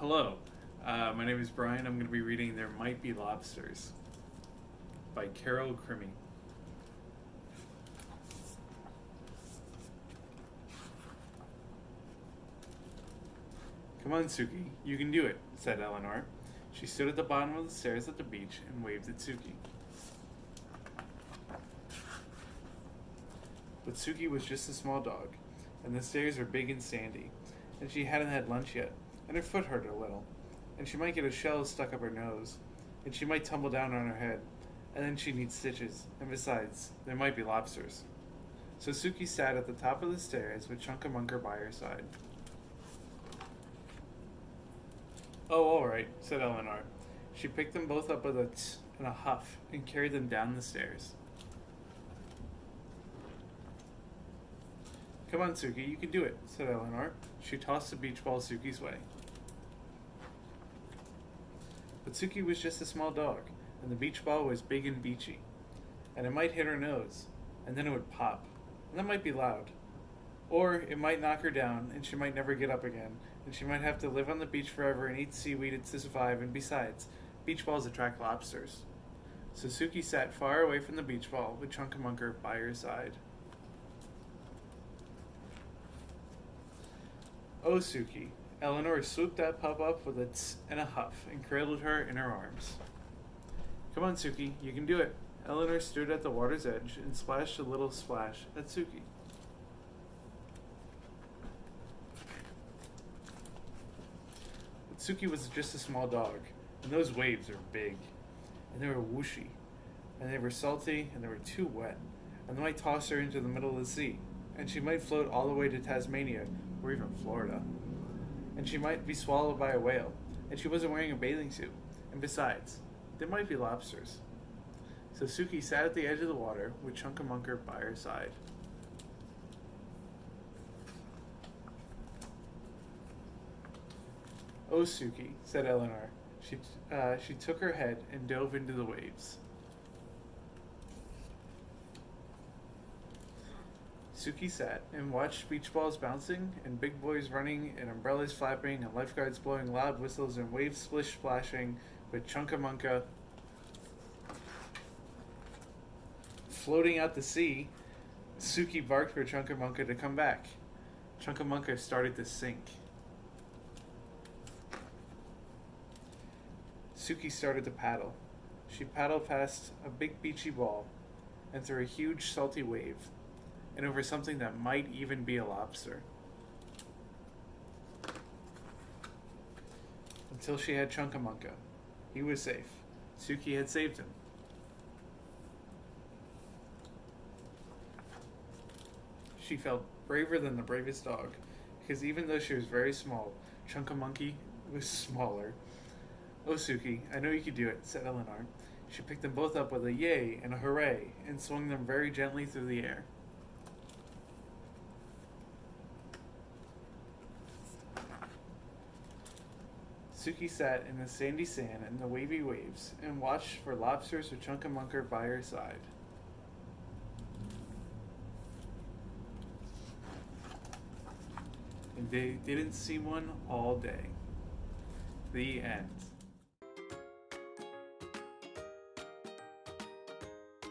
Hello, my name is Brian. I'm going to be reading There Might Be Lobsters by Carol Crimmy. Come on, Sukie, you can do it, said Eleanor. She stood at the bottom of the stairs at the beach and waved at Sukie. But Sukie was just a small dog, and the stairs were big and sandy, and she hadn't had lunch yet, and her foot hurt a little, and she might get a shell stuck up her nose, and she might tumble down on her head, and then she'd need stitches, and besides, there might be lobsters. So Sukie sat at the top of the stairs with Chunkamunker by her side. Oh, all right, said Eleanor. She picked them both up with a tss and a huff and carried them down the stairs. Come on, Sukie, you can do it, said Eleanor. She tossed the beach ball Sukie's way. But Sukie was just a small dog, and the beach ball was big and beachy, and it might hit her nose, and then it would pop, and that might be loud. Or it might knock her down, and she might never get up again, and she might have to live on the beach forever and eat seaweed to survive, and besides, beach balls attract lobsters. So Sukie sat far away from the beach ball with Chunkamunker by her side. Oh, Sukie. Eleanor swooped that pup up with a tss and a huff and cradled her in her arms. Come on, Sukie, you can do it. Eleanor stood at the water's edge and splashed a little splash at Sukie. But Sukie was just a small dog, and those waves were big, and they were whooshy, and they were salty, and they were too wet, and they might toss her into the middle of the sea, and she might float all the way to Tasmania, or even Florida. And she might be swallowed by a whale, and she wasn't wearing a bathing suit, and besides, there might be lobsters. So Sukie sat at the edge of the water with Chunkamunker by her side. Oh, Sukie, said Eleanor. She took her head and dove into the waves. Sukie sat and watched beach balls bouncing and big boys running and umbrellas flapping and lifeguards blowing loud whistles and waves splish splashing with Chunkamunker floating out to sea. Sukie barked for Chunkamunker to come back. Chunkamunker started to sink. Sukie started to paddle. She paddled past a big beachy ball and through a huge salty wave, and over something that might even be a lobster. Until she had Chunkamunker. He was safe. Sukie had saved him. She felt braver than the bravest dog, because even though she was very small, Chunkamunker was smaller. Oh, Sukie, I know you could do it, said Eleanor. She picked them both up with a yay and a hooray, and swung them very gently through the air. Sukie sat in the sandy sand and the wavy waves and watched for lobsters with Chunkamunker by her side. And they didn't see one all day. The end.